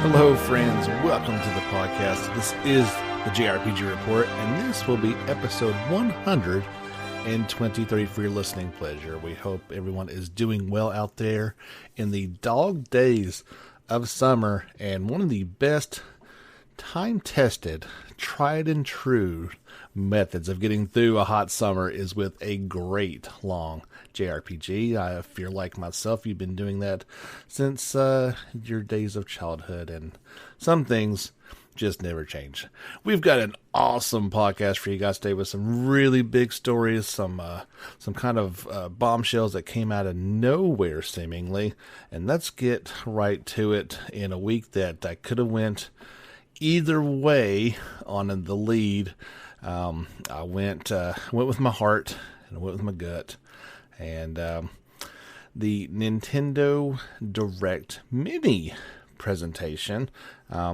Hello, friends. Welcome to the podcast. This is the JRPG Report, and this will be episode 123 for your listening pleasure. We hope everyone is doing well out there in the dog days of summer, and one of the best time-tested, tried-and-true methods of getting through a hot summer is with a great long JRPG. I feel like myself, you've been doing that since your days of childhood, and some things just never change. We've got an awesome podcast for you guys today with some really big stories, some kind of bombshells that came out of nowhere seemingly, and let's get right to it. In a week that I could have went either way on the lead, I went with my heart and I went with my gut, and the Nintendo Direct Mini presentation, I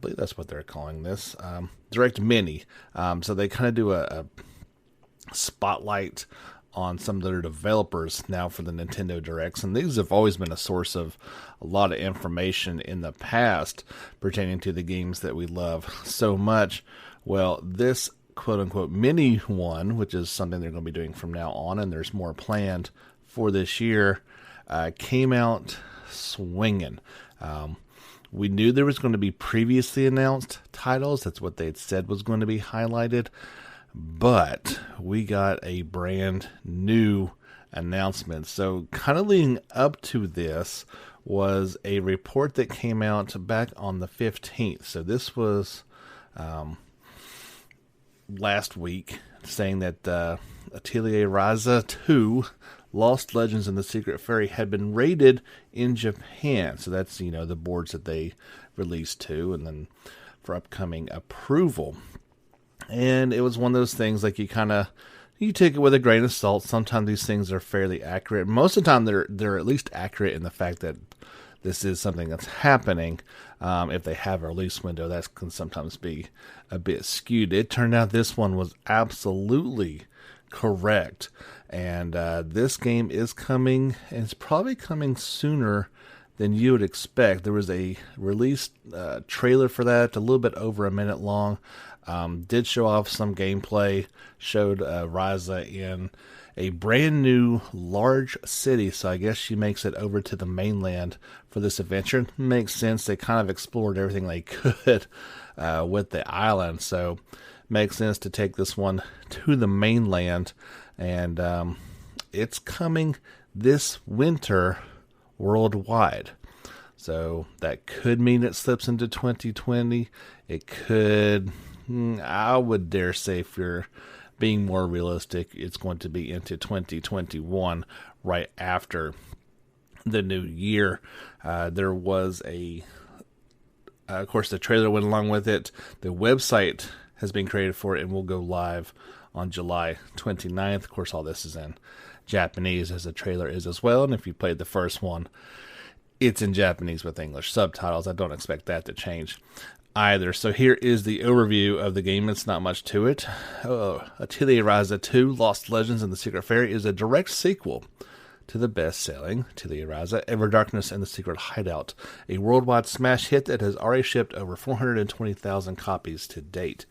believe that's what they're calling this, Direct Mini. So they kind of do a spotlight on some of their developers now for the Nintendo Directs, and these have always been a source of a lot of information in the past pertaining to the games that we love so much. Well, this quote-unquote mini one, which is something they're going to be doing from now on, and there's more planned for this year, came out swinging. We knew there was going to be previously announced titles. That's what they had said was going to be highlighted. But we got a brand new announcement. So kind of leading up to this was a report that came out back on the 15th. So this was last week, saying that Atelier Ryza 2 Lost Legends and the Secret Fairy had been rated in Japan. So that's, the boards that they released to, and then for upcoming approval. And it was one of those things, like you take it with a grain of salt. Sometimes these things are fairly accurate. Most of the time they're at least accurate in the fact that this is something that's happening. If they have a release window, that can sometimes be a bit skewed. It turned out this one was absolutely correct. And this game is coming, and it's probably coming sooner than you would expect. There was a release trailer for that, a little bit over a minute long. Did show off some gameplay, showed Ryza in a brand new large city, so I guess she makes it over to the mainland for this adventure. Makes sense, they kind of explored everything they could with the island, so makes sense to take this one to the mainland, and it's coming this winter worldwide. So that could mean it slips into 2020. It could, I would dare say, if you're being more realistic, it's going to be into 2021, right after the new year. There was of course, the trailer went along with it. The website has been created for it and will go live on July 29th. Of course, all this is in Japanese, as the trailer is as well. And if you played the first one, it's in Japanese with English subtitles. I don't expect that to change either. So here is the overview of the game. It's not much to it. Atelier Ryza 2 Lost Legends and the Secret Fairy is a direct sequel to the best-selling Atelier Ryza Ever Darkness and the Secret Hideout, a worldwide smash hit that has already shipped over 420,000 copies to date.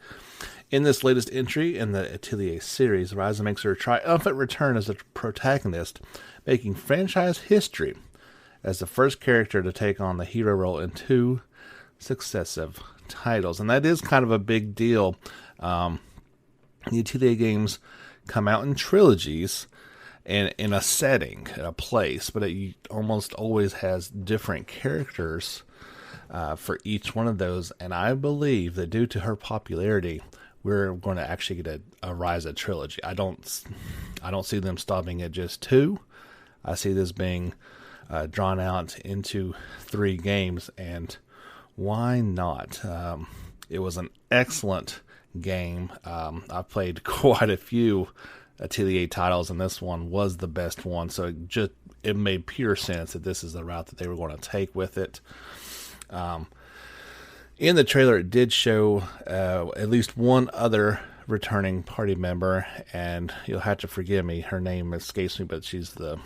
In this latest entry in the Atelier series, Ryza makes her triumphant return as a protagonist, making franchise history as the first character to take on the hero role in 2 successive titles. And that is kind of a big deal. The Atelier games come out in trilogies and in a setting, in a place, but it almost always has different characters for each one of those. And I believe that due to her popularity, we're going to actually get a Ryza trilogy. I don't see them stopping at just 2. I see this being drawn out into 3 games, and why not? It was an excellent game. I played quite a few Atelier titles, and this one was the best one, so it made pure sense that this is the route that they were going to take with it. In the trailer, it did show at least one other returning party member, and you'll have to forgive me, her name escapes me, but she's the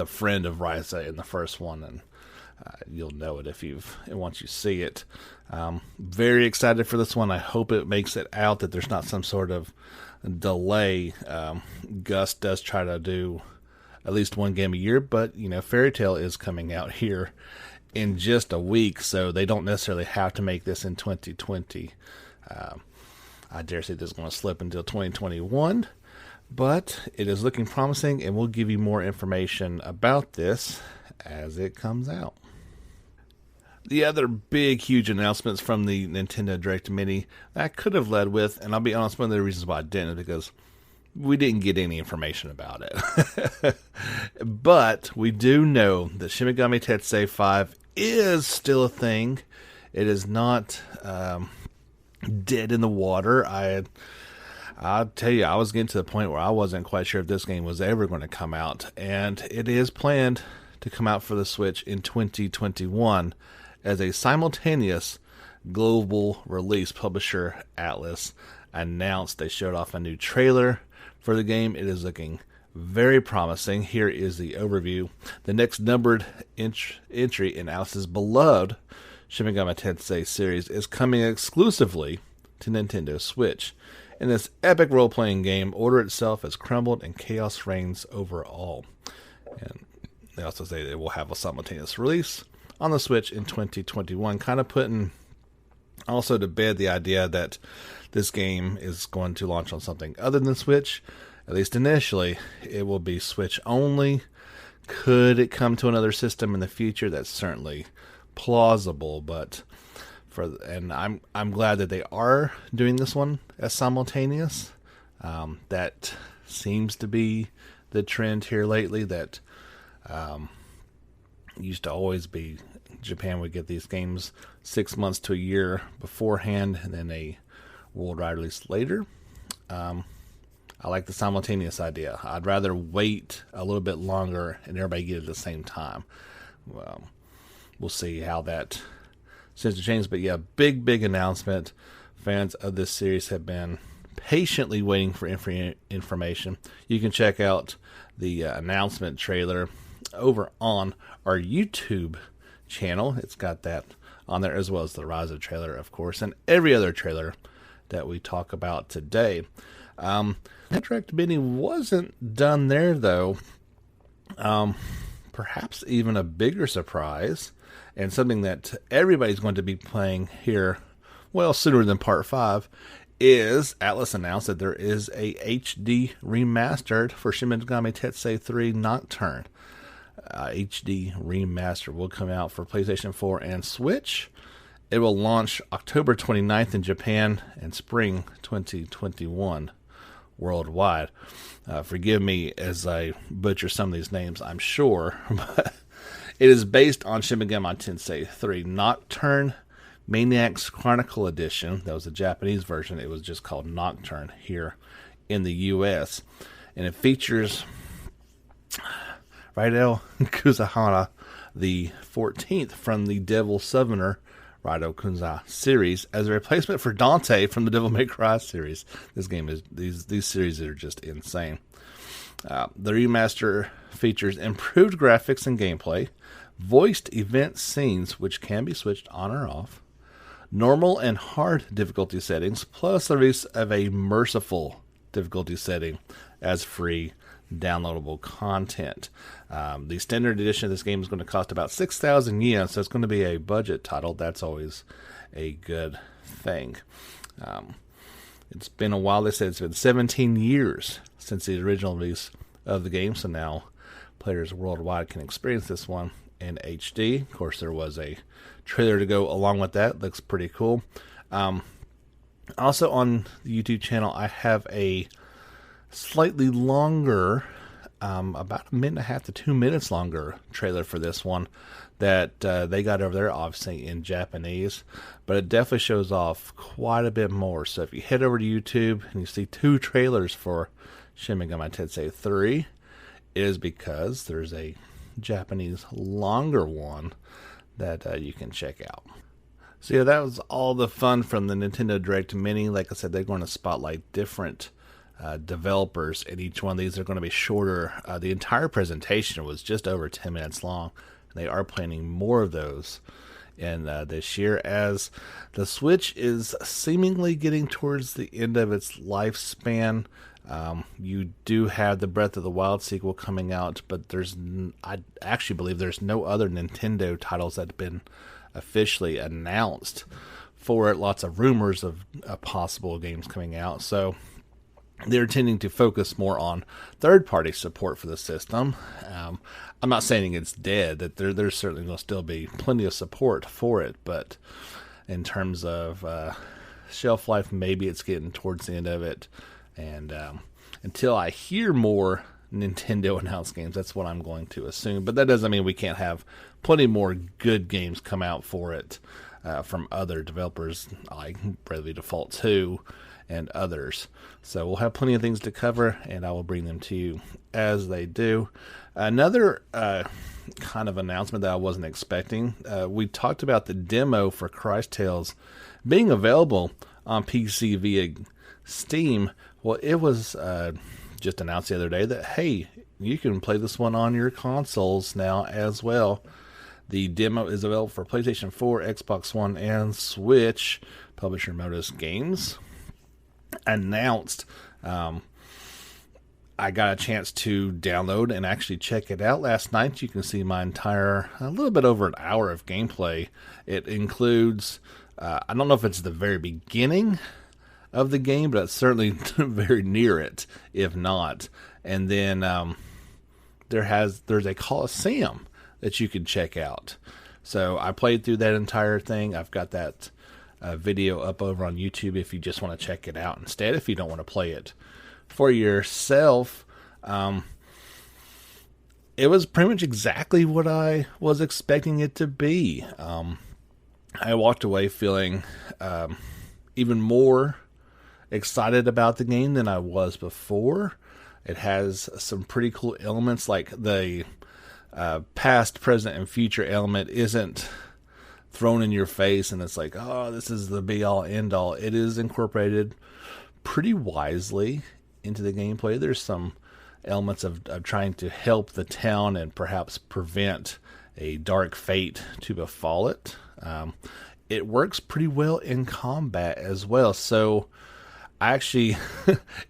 friend of Ryza in the first one, and you'll know it once you see it. Very excited for this one. I hope it makes it out, that there's not some sort of delay. Gus does try to do at least one game a year, but Fairy Tail is coming out here in just a week, so they don't necessarily have to make this in 2020. I dare say this is going to slip until 2021, but it is looking promising, and we'll give you more information about this as it comes out. The other big, huge announcements from the Nintendo Direct Mini that I could have led with, and I'll be honest, one of the reasons why I didn't is because we didn't get any information about it. But we do know that Shin Megami Tetsui V is still a thing. It is not dead in the water. I'll tell you, I was getting to the point where I wasn't quite sure if this game was ever going to come out, and it is planned to come out for the Switch in 2021 as a simultaneous global release. Publisher Atlus announced they showed off a new trailer for the game. It is looking very promising. Here is the overview. The next numbered entry in Atlus's beloved Shin Megami Tensei series is coming exclusively to Nintendo Switch. In this epic role-playing game, order itself has crumbled and chaos reigns over all. And they also say it will have a simultaneous release on the Switch in 2021, kind of putting also to bed the idea that this game is going to launch on something other than Switch. At least initially, it will be Switch only. Could it come to another system in the future? That's certainly plausible, but I'm glad that they are doing this one as simultaneous. That seems to be the trend here lately. That used to always be Japan would get these games 6 months to a year beforehand, and then a worldwide release later. I like the simultaneous idea. I'd rather wait a little bit longer and everybody get it at the same time. We'll see how that seems to change. But yeah, big announcement. Fans of this series have been patiently waiting for information. You can check out the announcement trailer over on our YouTube channel. It's got that on there, as well as the Ryza trailer, of course, and every other trailer that we talk about today. That Direct Mini wasn't done there, though. Perhaps even a bigger surprise, and something that everybody's going to be playing here, well, sooner than Part 5, is Atlus announced that there is a HD remastered for Shin Megami Tetsui 3 Nocturne. HD remaster will come out for PlayStation 4 and Switch. It will launch October 29th in Japan and spring 2021 worldwide. Forgive me as I butcher some of these names, I'm sure, but it is based on Shin Megami Tensei 3 Nocturne Maniac's Chronicle Edition. That was the Japanese version. It was just called Nocturne here in the US. And it features Raidou Kuzahara, the 14th from the Devil Summoner Raidou Kunza series, as a replacement for Dante from the Devil May Cry series. This game is these series are just insane. The remaster features improved graphics and gameplay, voiced event scenes which can be switched on or off, normal and hard difficulty settings, plus the release of a merciful difficulty setting as free downloadable content. The standard edition of this game is going to cost about 6,000 yen, so it's going to be a budget title. That's always a good thing. It's been a while. They said it's been 17 years since the original release of the game, so now players worldwide can experience this one in HD. Of course, there was a trailer to go along with that. Looks pretty cool. Also on the YouTube channel, I have a slightly longer, about a minute and a half to 2 minutes longer trailer for this one that they got over there, obviously in Japanese, but it definitely shows off quite a bit more. So if you head over to YouTube and you see 2 trailers for Shin Megami Tensei 3, it is because there's a Japanese longer one that you can check out. So yeah, that was all the fun from the Nintendo Direct Mini. Like I said, they're going to spotlight different developers, and each one of these are going to be shorter. The entire presentation was just over 10 minutes long. They are planning more of those in this year, as the Switch is seemingly getting towards the end of its lifespan. You do have the Breath of the Wild sequel coming out, but I actually believe there's no other Nintendo titles that have been officially announced for it. Lots of rumors of possible games coming out, so they're tending to focus more on third-party support for the system. I'm not saying it's dead, that there's certainly going to still be plenty of support for it, but in terms of shelf life, maybe it's getting towards the end of it. And until I hear more Nintendo announced games, that's what I'm going to assume. But that doesn't mean we can't have plenty more good games come out for it from other developers like Bravely Default 2 and others. So we'll have plenty of things to cover, and I will bring them to you as they do. Another kind of announcement that I wasn't expecting, we talked about the demo for Christ Tales being available on PC via Steam. Well, it was just announced the other day that, hey, you can play this one on your consoles now as well. The demo is available for PlayStation 4, Xbox One, and Switch. Publisher Modus Games announced. I got a chance to download and actually check it out last night. You can see my entire, a little bit over an hour of gameplay. It includes, I don't know if it's the very beginning of the game, but it's certainly very near it, if not. And then there's a Coliseum that you can check out. So I played through that entire thing. I've got that video up over on YouTube if you just want to check it out instead, if you don't want to play it for yourself. It was pretty much exactly what I was expecting it to be. I walked away feeling even more excited about the game than I was before. It has some pretty cool elements, like the past, present, and future element isn't thrown in your face and it's like, oh, this is the be-all, end-all. It is incorporated pretty wisely into the gameplay. There's some elements of trying to help the town and perhaps prevent a dark fate to befall it. It works pretty well in combat as well. So I actually,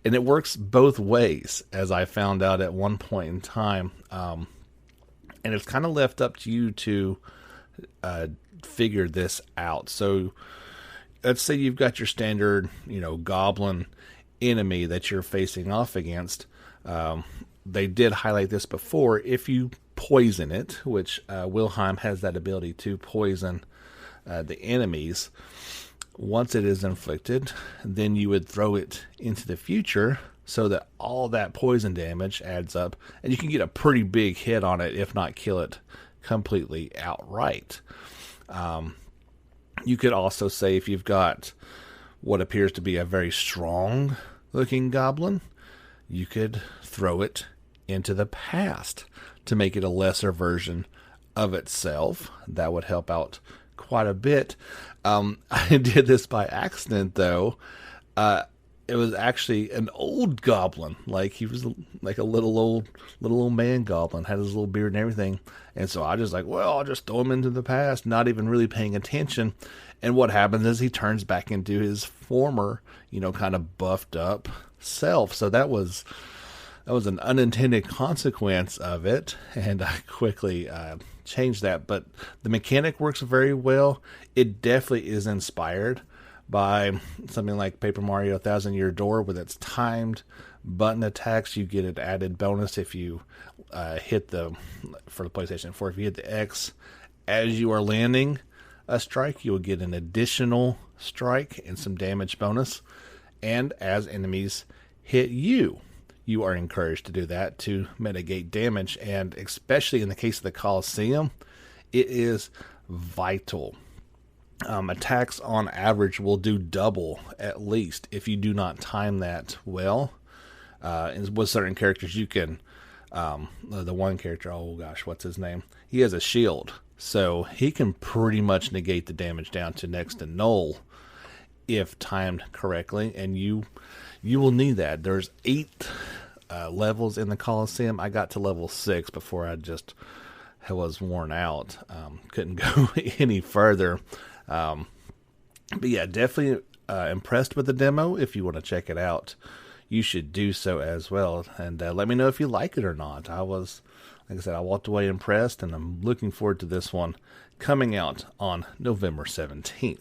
and it works both ways, as I found out at one point in time. And it's kind of left up to you to figure this out. So let's say you've got your standard, goblin enemy that you're facing off against. They did highlight this before. If you poison it, which Wilhelm has that ability to poison the enemies, once it is inflicted, then you would throw it into the future so that all that poison damage adds up, and you can get a pretty big hit on it, if not kill it completely outright. You could also say, if you've got what appears to be a very strong looking goblin, you could throw it into the past to make it a lesser version of itself. That would help out quite a bit. I did this by accident, though. It was actually an old goblin. Like, he was like a little old man goblin, had his little beard and everything. And so I just I'll just throw him into the past, not even really paying attention. And what happens is he turns back into his former, kind of buffed up self. So that was an unintended consequence of it, and I quickly changed that. But the mechanic works very well. It definitely is inspired by something like Paper Mario 1,000 Year Door, with its timed button attacks. You get an added bonus if you hit for the PlayStation 4, if you hit the X as you are landing a strike, you will get an additional strike and some damage bonus. And as enemies hit you, you are encouraged to do that to mitigate damage. And especially in the case of the Coliseum, it is vital. Attacks on average will do double at least if you do not time that well. And with certain characters, you can, the one character, oh gosh, what's his name? He has a shield. So he can pretty much negate the damage down to next to null if timed correctly, and you will need that. There's 8 levels in the Coliseum. I got to level 6 before I just was worn out. Couldn't go any further. But yeah, definitely impressed with the demo. If you want to check it out, you should do so as well. And let me know if you like it or not. Like I said, I walked away impressed, and I'm looking forward to this one coming out on November 17th.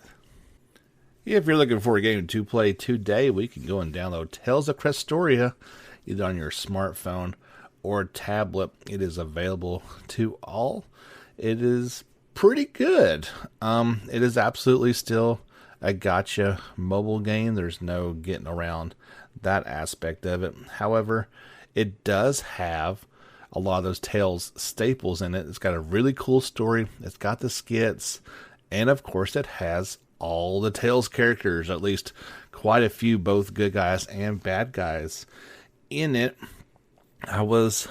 If you're looking for a game to play today, we can go and download Tales of Crestoria either on your smartphone or tablet. It is available to all. It is pretty good. It is absolutely still a gacha mobile game. There's no getting around that aspect of it. However, it does have a lot of those Tales staples in it. It's got a really cool story. It's got the skits. And of course, it has all the Tales characters, at least quite a few, both good guys and bad guys in it. I was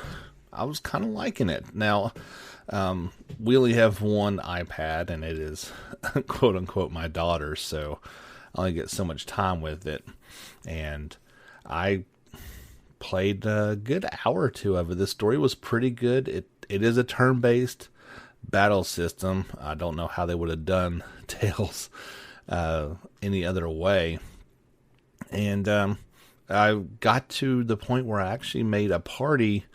kind of liking it. Now, we only have one iPad, and it is quote unquote my daughter's, so I only get so much time with it. And I played a good hour or two of it. The story was pretty good. It is a turn-based battle system. I don't know how they would have done Tales any other way. And I got to the point where I actually made a party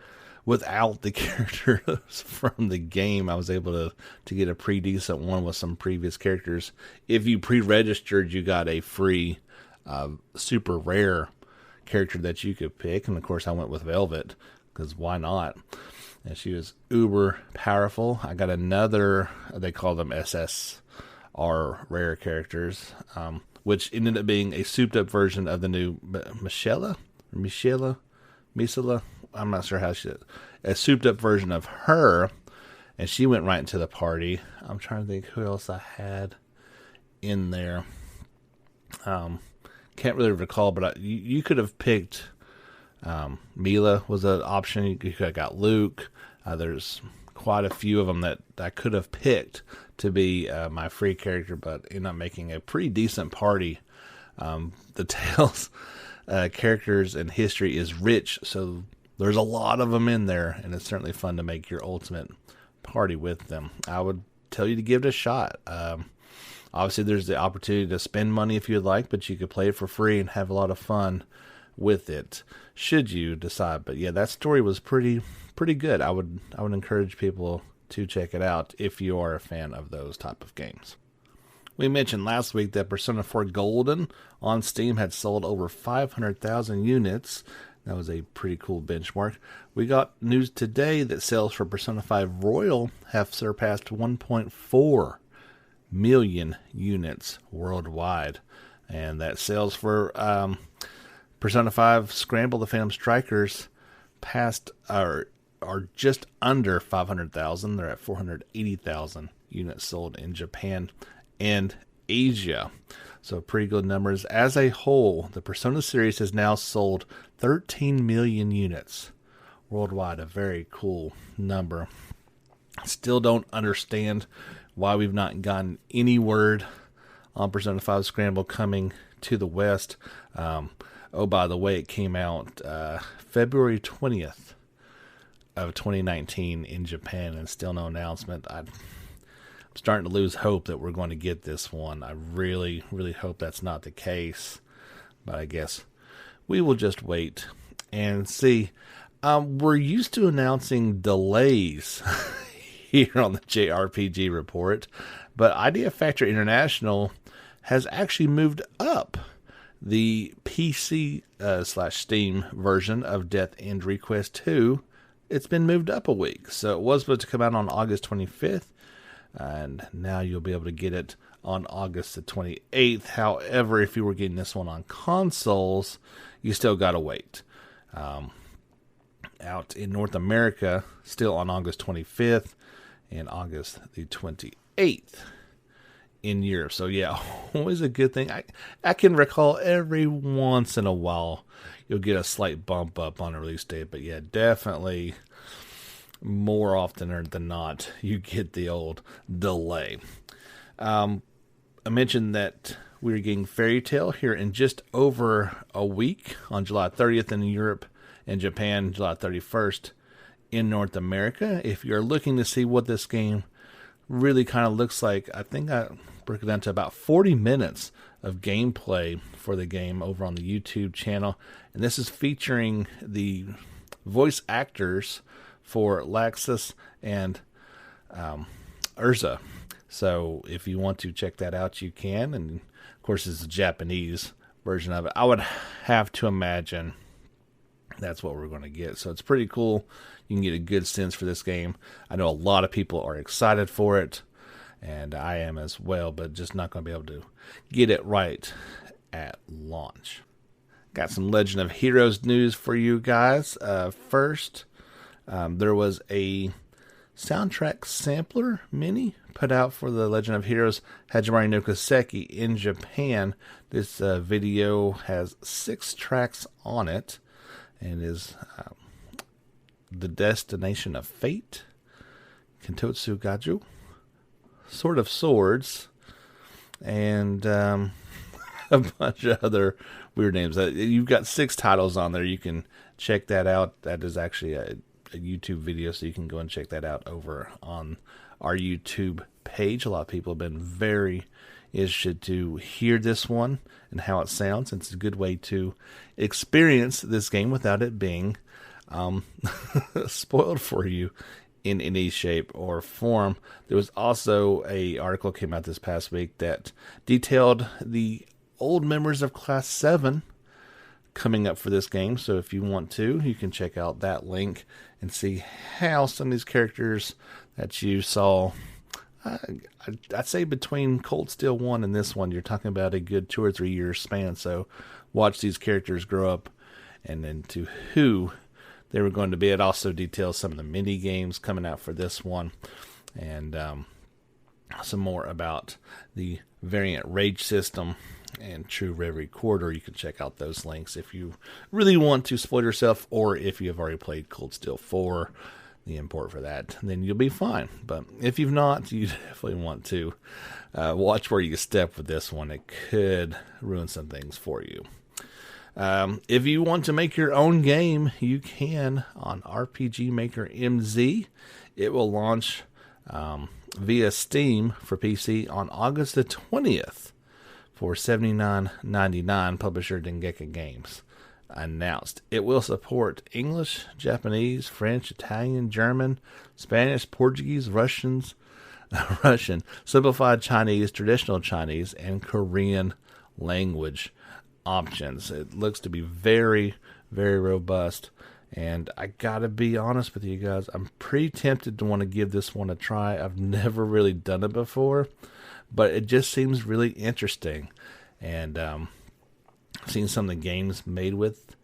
without the characters from the game. I was able to get a pretty decent one with some previous characters. If you pre-registered, you got a free super rare character that you could pick. And of course I went with Velvet, because why not? And she was uber powerful. I got another, they call them SSR rare characters, which ended up being a souped up version of the new Michela. I'm not sure how a souped up version of her. And she went right into the party. I'm trying to think who else I had in there. Can't really recall, but you could have picked Mila was an option. You could have got Luke. There's quite a few of them that I could have picked to be my free character, but ended up making a pretty decent party. The Tales characters and history is rich, so there's a lot of them in there, and it's certainly fun to make your ultimate party with them. I would tell you to give it a shot. Obviously, there's the opportunity to spend money if you'd like, but you could play it for free and have a lot of fun with it, should you decide. But yeah, that story was pretty good. I would encourage people to check it out if you are a fan of those type of games. We mentioned last week that Persona 4 Golden on Steam had sold over 500,000 units. That was a pretty cool benchmark. We got news today that sales for Persona 5 Royal have surpassed 1.4 million units worldwide. And that sales for Persona 5 Scramble the Phantom Strikers are just under 500,000. They're at 480,000 units sold in Japan and Asia. So pretty good numbers. As a whole, the Persona series has now sold 13 million units worldwide. A very cool number. Still don't understand why we've not gotten any word on Persona 5 Scramble coming to the West. By the way, it came out February 20th of 2019 in Japan, and still no announcement. I'm starting to lose hope that we're going to get this one. I really, really hope that's not the case, but I guess we will just wait and see. We're used to announcing delays here on the JRPG report, but Idea Factory International has actually moved up the PC / Steam version of Death End Request 2. It's been moved up a week. So it was supposed to come out on August 25th, and now you'll be able to get it on August the 28th. However, if you were getting this one on consoles, you still got to wait. Out in North America, still on August 25th, and August the 28th in Europe. So yeah, always a good thing. I can recall every once in a while you'll get a slight bump up on a release date, but yeah, definitely more often than not, you get the old delay. I mentioned that we're getting Fairy Tail here in just over a week on July 30th in Europe and Japan, July 31st in North America. If you're looking to see what this game really kind of looks like, I think I broke it down to about 40 minutes of gameplay for the game over on the YouTube channel. And this is featuring the voice actors for Laxus and Urza. So if you want to check that out, you can. And of course, it's a Japanese version of it. I would have to imagine that's what we're going to get. So it's pretty cool. You can get a good sense for this game. I know a lot of people are excited for it, and I am as well, but just not going to be able to get it right at launch. Got some Legend of Heroes news for you guys. First, there was a soundtrack sampler mini put out for the Legend of Heroes Hajimari no Kiseki in Japan. This video has 6 tracks on it and is The Destination of Fate, Kentotsu Gaju, Sword of Swords, and a bunch of other weird names. You've got 6 titles on there. You can check that out. That is actually a YouTube video, so you can go and check that out over on our YouTube page. A lot of people have been very interested to hear this one and how it sounds. It's a good way to experience this game without it being spoiled for you in any shape or form. There was also a article came out this past week that detailed the old members of Class 7 coming up for this game. So if you want to, you can check out that link and see how some of these characters that you saw, I'd say between Cold Steel 1 and this one, you're talking about a good 2 or 3 year span. So watch these characters grow up and then to who they were going to be. It also details some of the mini games coming out for this one, and some more about the variant rage system and True Reverie Corridor. You can check out those links if you really want to spoil yourself, or if you have already played Cold Steel 4, the import for that, then you'll be fine. But if you've not, you definitely want to watch where you step with this one. It could ruin some things for you. If you want to make your own game, you can on RPG Maker MZ. It will launch via Steam for PC on August the 20th for $79.99. Publisher Dengeki Games announced. It will support English, Japanese, French, Italian, German, Spanish, Portuguese, Russian, simplified Chinese, traditional Chinese, and Korean language options. It looks to be very, very robust, and I gotta be honest with you guys, I'm pretty tempted to want to give this one a try. I've never really done it before, but it just seems really interesting, and seen some of the games made with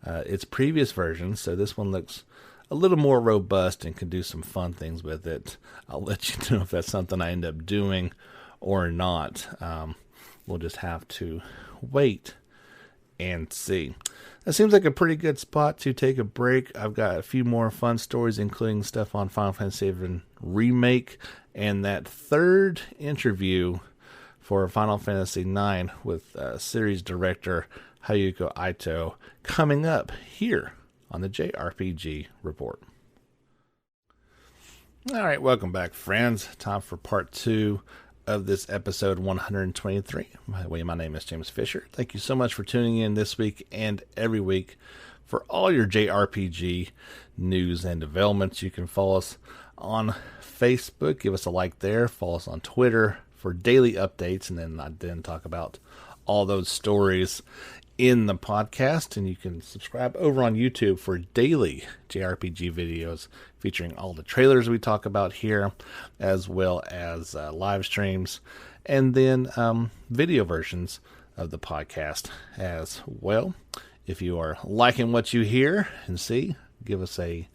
its previous versions, so this one looks a little more robust and can do some fun things with it. I'll let you know if that's something I end up doing or not. We'll just have to wait and see. That seems like a pretty good spot to take a break. I've got a few more fun stories, including stuff on Final Fantasy VII Remake and that 3rd interview for Final Fantasy IX with series director Hayuko Ito coming up here on the JRPG Report. All right, welcome back, friends. Time for part 2 of this episode 123. By the way, my name is James Fisher. Thank you so much for tuning in this week and every week for all your JRPG news and developments. You can follow us on Facebook. Give us a like there. Follow us on Twitter for daily updates. And then I talk about all those stories in the podcast. And you can subscribe over on YouTube for daily JRPG videos featuring all the trailers we talk about here, as well as live streams, and then video versions of the podcast as well. If you are liking what you hear and see, give us a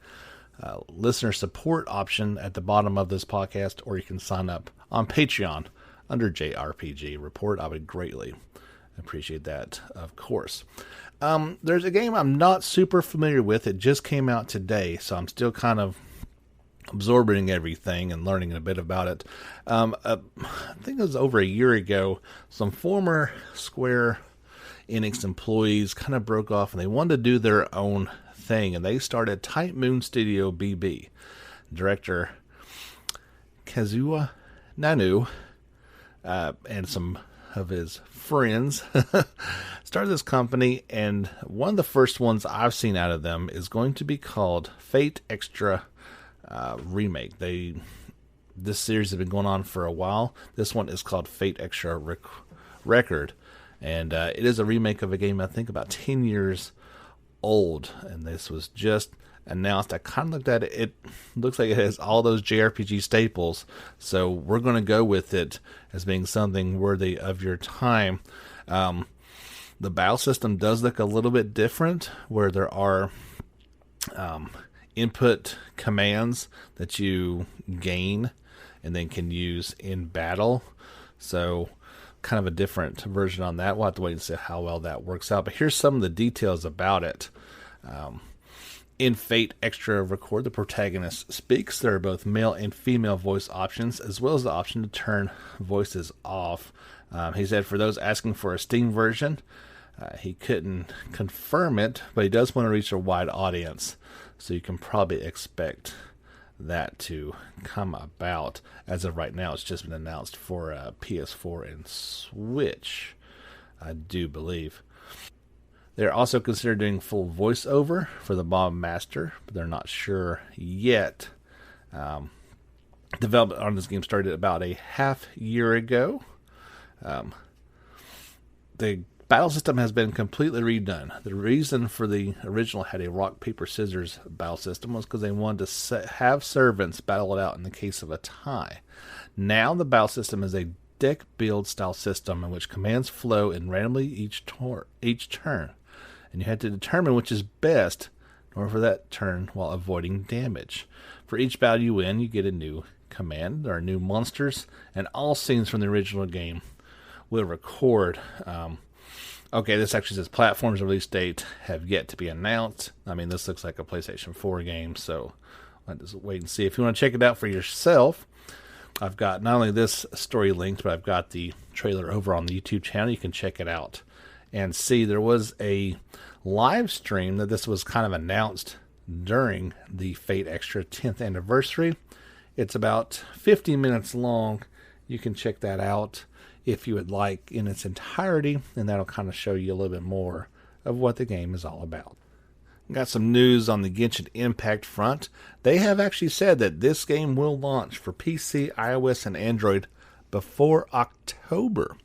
listener support option at the bottom of this podcast, or you can sign up on Patreon under JRPG Report. I would greatly appreciate that, of course. There's a game I'm not super familiar with. It just came out today, so I'm still kind of absorbing everything and learning a bit about it. I think it was over a year ago, some former Square Enix employees kind of broke off and they wanted to do their own thing, and they started Type Moon Studio BB. Director Kazuya Nanu and some of his friends started this company, and one of the first ones I've seen out of them is going to be called Fate Extra Remake. This series has been going on for a while. This one is called Fate Extra Record, and it is a remake of a game I think about 10 years old, and this was just announced. I kind of looked at it. It looks like it has all those JRPG staples, so we're going to go with it as being something worthy of your time. The battle system does look a little bit different, where there are input commands that you gain and then can use in battle. So kind of a different version on that. We'll have to wait and see how well that works out. But here's some of the details about it. In Fate Extra Record, the protagonist speaks. There are both male and female voice options, as well as the option to turn voices off. He said for those asking for a Steam version, he couldn't confirm it, but he does want to reach a wide audience. So you can probably expect that to come about. As of right now, it's just been announced for PS4 and Switch, I do believe. They're also considering doing full voiceover for the Bob Master, but they're not sure yet. Development on this game started about a half year ago. The battle system has been completely redone. The reason for the original had a rock, paper, scissors battle system was because they wanted to have servants battle it out in the case of a tie. Now the battle system is a deck build style system in which commands flow in randomly each turn. And you have to determine which is best in order for that turn while avoiding damage. For each battle you win, you get a new command. There are new monsters, and all scenes from the original game will record. Okay, this actually says platforms release date have yet to be announced. I mean, this looks like a PlayStation 4 game, so I'll just wait and see. If you want to check it out for yourself, I've got not only this story linked, but I've got the trailer over on the YouTube channel. You can check it out and see. There was a live stream that this was kind of announced during the Fate Extra 10th anniversary. It's about 50 minutes long. You can check that out if you would like in its entirety, and that'll kind of show you a little bit more of what the game is all about. Got some news on the Genshin Impact front. They have actually said that this game will launch for PC, iOS, and Android before October.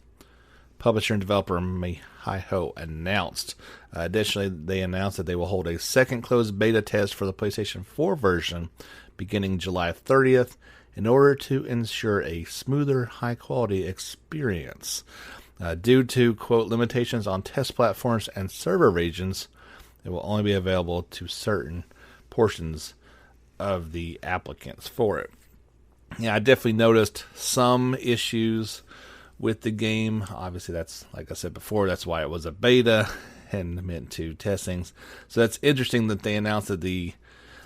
Publisher and developer MiHiHo announced. Additionally, they announced that they will hold a second closed beta test for the PlayStation 4 version beginning July 30th in order to ensure a smoother, high-quality experience. Due to, quote, limitations on test platforms and server regions, it will only be available to certain portions of the applicants for it. Yeah, I definitely noticed some issues with the game. Obviously, that's, like I said before, that's why it was a beta and meant to testings. So that's interesting that they announced that the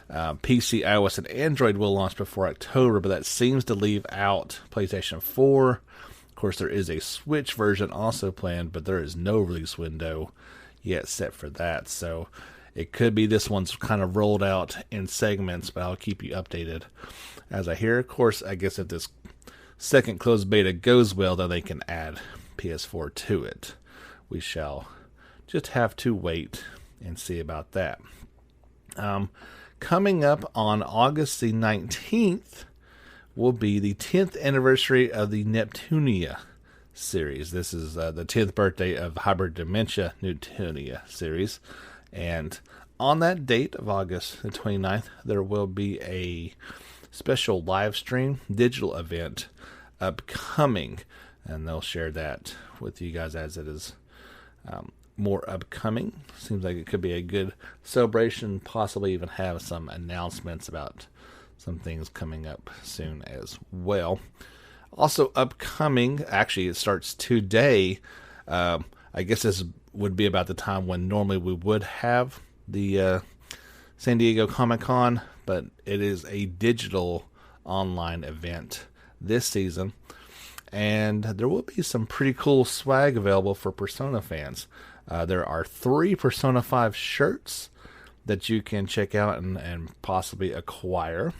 PC, iOS, and Android will launch before October, but that seems to leave out PlayStation 4. Of course, there is a Switch version also planned, but there is no release window yet set for that. So it could be this one's kind of rolled out in segments, but I'll keep you updated as I hear. Of course, I guess if this second closed beta goes well, then they can add PS4 to it. We shall just have to wait and see about that. Coming up on August the 19th will be the 10th anniversary of the Neptunia series. This is the 10th birthday of Hybrid Dementia Neptunia series. And on that date of August the 29th, there will be a special live stream digital event upcoming. And they'll share that with you guys as it is more upcoming. Seems like it could be a good celebration, possibly even have some announcements about some things coming up soon as well. Also upcoming, actually it starts today. I guess this would be about the time when normally we would have the San Diego Comic-Con, but it is a digital online event this season. And there will be some pretty cool swag available for Persona fans. There are 3 Persona 5 shirts that you can check out and possibly acquire.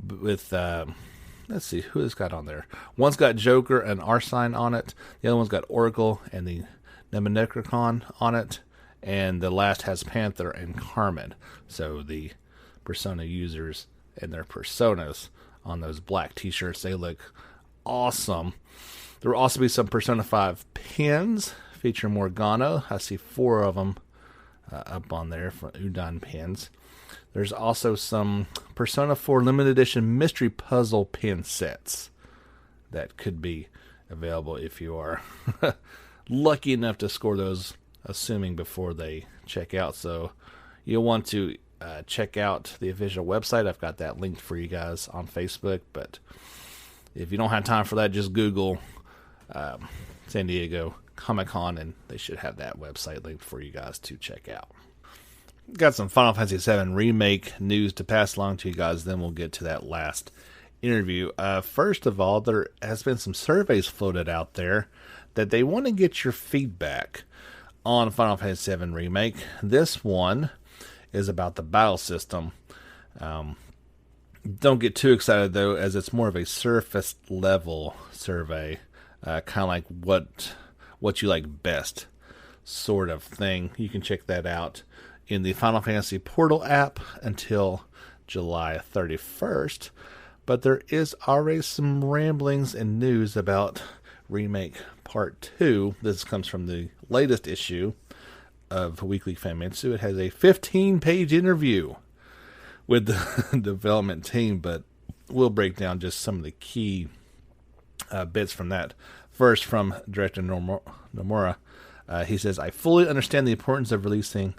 Let's see, who has got on there? One's got Joker and Arsine on it. The other one's got Oracle and the Nemenecron on it. And the last has Panther and Carmen. So the Persona users and their personas on those black t-shirts, they look awesome. There will also be some Persona 5 pins featuring Morgana. I see 4 of them up on there for Udon pins. There's also some Persona 4 limited edition mystery puzzle pin sets that could be available if you are lucky enough to score those, assuming before they check out. So you'll want to check out the official website. I've got that linked for you guys on Facebook, but if you don't have time for that, just Google San Diego Comic-Con and they should have that website linked for you guys to check out. Got some Final Fantasy VII Remake news to pass along to you guys, then we'll get to that last interview. First of all, there has been some surveys floated out there that they want to get your feedback on Final Fantasy VII Remake. This one is about the battle system. Don't get too excited, though, as it's more of a surface level survey, kind of like what you like best sort of thing. You can check that out in the Final Fantasy Portal app until July 31st. But there is already some ramblings and news about Remake Part 2. This comes from the latest issue of Weekly Famitsu. It has a 15-page interview with the development team, but we'll break down just some of the key bits from that. First, from director Nomura, he says, "I fully understand the importance of releasing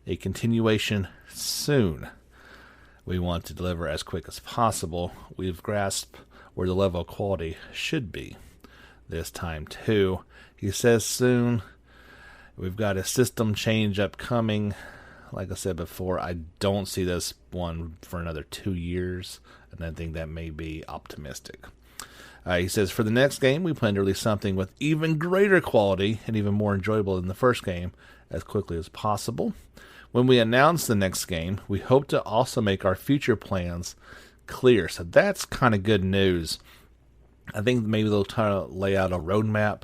a continuation soon. We want to deliver as quick as possible. We've grasped where the level of quality should be this time too." He says soon. We've got a system change upcoming. Like I said before, I don't see this one for another 2 years, and I think that may be optimistic. He says, "For the next game, we plan to release something with even greater quality and even more enjoyable than the first game as quickly as possible. When we announce the next game, we hope to also make our future plans clear." So that's kind of good news. I think maybe they'll try to lay out a roadmap.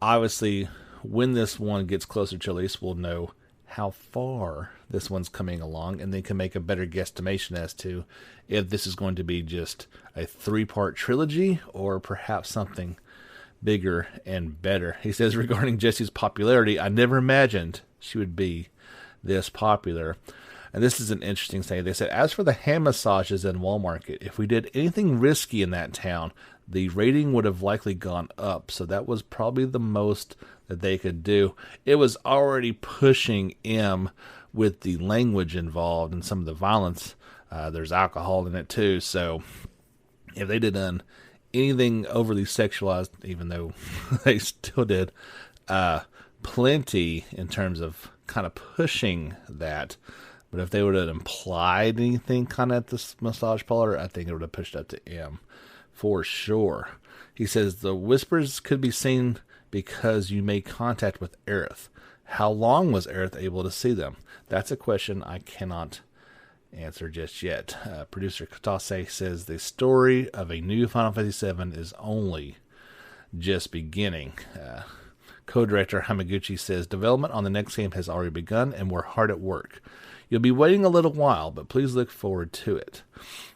Obviously, when this one gets closer to release, we'll know how far this one's coming along, and they can make a better guesstimation as to if this is going to be just a 3-part trilogy or perhaps something bigger and better. He says, regarding Jessie's popularity, "I never imagined she would be this popular." And this is an interesting thing. They said, "As for the hand massages in Walmart, if we did anything risky in that town, the rating would have likely gone up. So that was probably the most that they could do." It was already pushing M with the language involved and some of the violence. There's alcohol in it too. So if they did done anything overly sexualized, even though they still did plenty in terms of kind of pushing that. But if they would have implied anything kind of at this massage parlor, I think it would have pushed up to M for sure. He says, "The whispers could be seen because you made contact with Aerith. How long was Aerith able to see them? That's a question I cannot answer just yet." Producer Katase says, "The story of a new Final Fantasy VII is only just beginning." Co-director Hamaguchi says, "Development on the next game has already begun, and we're hard at work. You'll be waiting a little while, but please look forward to it."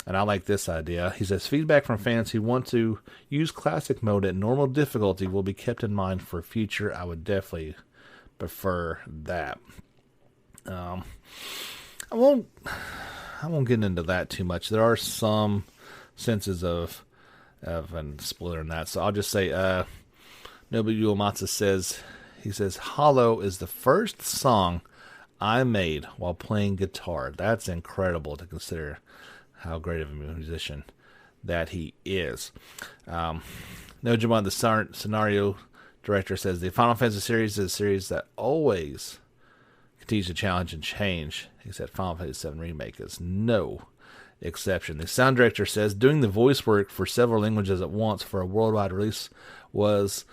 And I like this idea. He says, "Feedback from fans who want to use classic mode at normal difficulty will be kept in mind for future. I would definitely prefer that." I won't get into that too much. There are some senses of a spoiler in that, so I'll just say, Nobuo Uematsu says, "Hollow is the first song I made while playing guitar." That's incredible to consider how great of a musician that he is. Nojima, the scenario director, says, "The Final Fantasy series is a series that always continues to challenge and change, He said Final Fantasy VII Remake is no exception. The sound director says doing the voice work for several languages at once for a worldwide release was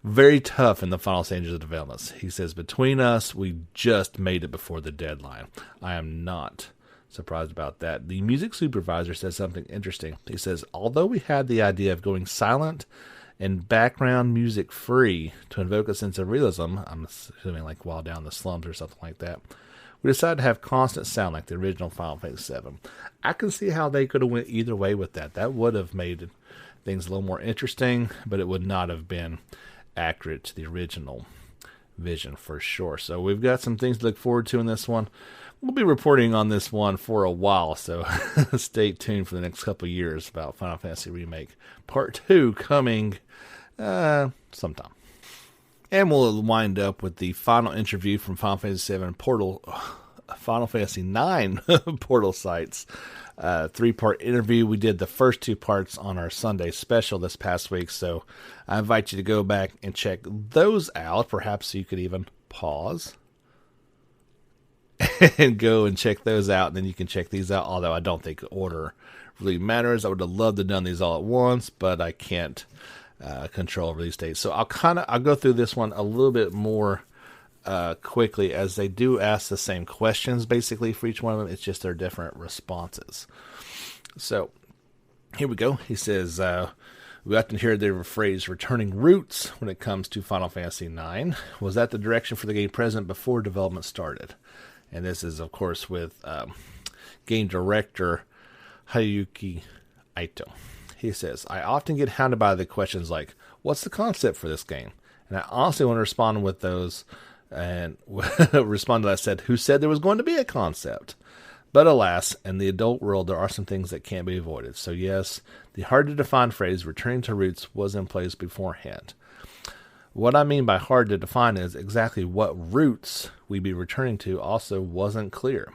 very tough in the final stages of development. He says, between us, we just made it before the deadline. I am not surprised about that. The music supervisor says something interesting. He says, although we had the idea of going silent and background music free to invoke a sense of realism, I'm assuming like while down the slums or something like that, we decided to have constant sound like the original Final Fantasy VII. I can see how they could have went either way with that. That would have made things a little more interesting, but it would not have been accurate to the original vision for sure. So we've got some things to look forward to in this one. We'll be reporting on this one for a while, so stay tuned for the next couple of years about Final Fantasy Remake Part 2 coming sometime. And we'll wind up with the final interview from Final Fantasy IX Portal Sites. 3-part interview. We did the first 2 parts on our Sunday special this past week, so I invite you to go back and check those out. Perhaps you could even pause and go and check those out, and then you can check these out, although I don't think the order really matters. I would have loved to have done these all at once, but I can't control release dates. So I'll go through this one a little bit more quickly, as they do ask the same questions basically for each one of them. It's just their different responses. So here we go. He says, we often hear the phrase returning roots when it comes to Final Fantasy IX. Was that the direction for the game present before development started? And this is, of course, with game director Hayuki Aito. He says, I often get hounded by the questions like, what's the concept for this game? And I honestly want to respond with those and respond to that. I said, who said there was going to be a concept? But alas, in the adult world, there are some things that can't be avoided. So yes, the hard-to-define phrase returning to roots was in place beforehand. What I mean by hard to define is exactly what roots we'd be returning to also wasn't clear.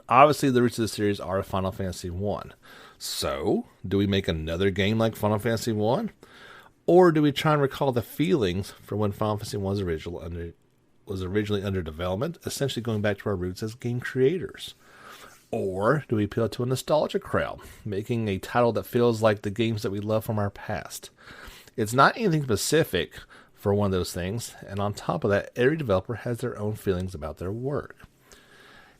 Obviously, the roots of the series are Final Fantasy I. So, do we make another game like Final Fantasy I? Or do we try and recall the feelings for when Final Fantasy I was originally under development, essentially going back to our roots as game creators? Or do we appeal to a nostalgia crowd, making a title that feels like the games that we love from our past? It's not anything specific for one of those things, and on top of that, every developer has their own feelings about their work.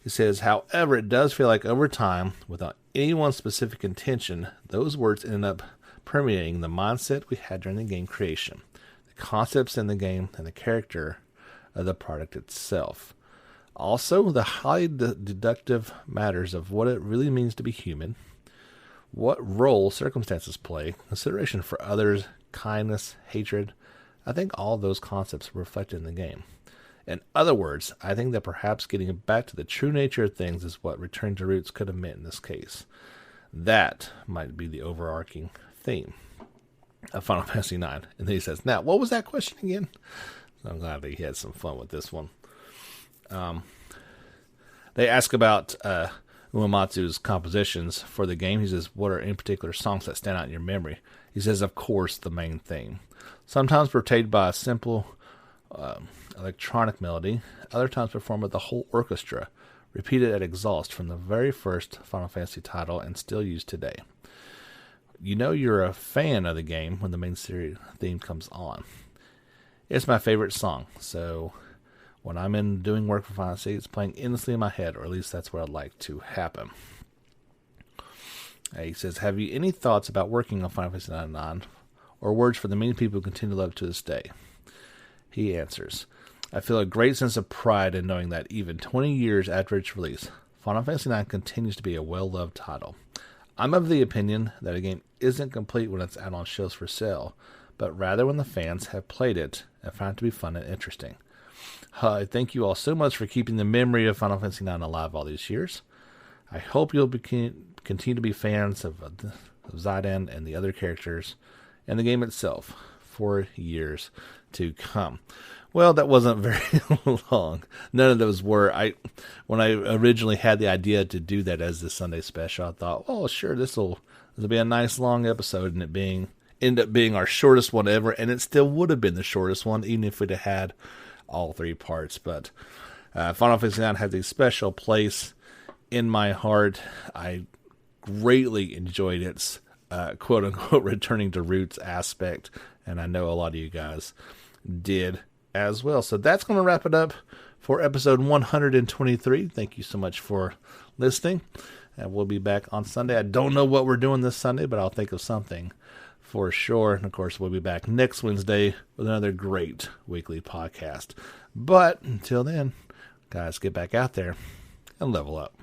He says, however, it does feel like over time, without anyone's specific intention, those words ended up permeating the mindset we had during the game creation, the concepts in the game, and the character of the product itself. Also, the highly deductive matters of what it really means to be human, what role circumstances play, consideration for others, kindness, hatred. I think all those concepts were reflected in the game. In other words, I think that perhaps getting back to the true nature of things is what Return to Roots could have meant in this case. That might be the overarching theme of Final Fantasy IX. And then he says, now, what was that question again? So I'm glad that he had some fun with this one. They ask about Uematsu's compositions for the game. He says, what are in particular songs that stand out in your memory? He says, of course, the main theme. Sometimes portrayed by a simple electronic melody, other times performed with the whole orchestra, repeated at exhaust from the very first Final Fantasy title and still used today. You know you're a fan of the game when the main series theme comes on. It's my favorite song, so when I'm in doing work for Final Fantasy, it's playing endlessly in my head, or at least that's what I'd like to happen. He says, have you any thoughts about working on Final Fantasy IX, or words for the many people who continue to love it to this day? He answers, I feel a great sense of pride in knowing that even 20 years after its release, Final Fantasy IX continues to be a well-loved title. I'm of the opinion that a game isn't complete when it's out on shelves for sale, but rather when the fans have played it and found it to be fun and interesting. Thank you all so much for keeping the memory of Final Fantasy IX alive all these years. I hope you'll continue to be fans of Zidane and the other characters and the game itself for years to come. Well, that wasn't very long. None of those were. When I originally had the idea to do that as the Sunday special, I thought, oh, sure, this will be a nice long episode, and it end up being our shortest one ever, and it still would have been the shortest one, even if we'd have had all 3 parts. But Final Fantasy IX has a special place in my heart. I greatly enjoyed its quote-unquote returning to roots aspect, and I know a lot of you guys did as well. So that's going to wrap it up for episode 123. Thank you so much for listening, and we'll be back on Sunday. I don't know what we're doing this Sunday, but I'll think of something for sure. And of course, we'll be back next Wednesday with another great weekly podcast. But until then, guys, get back out there and level up.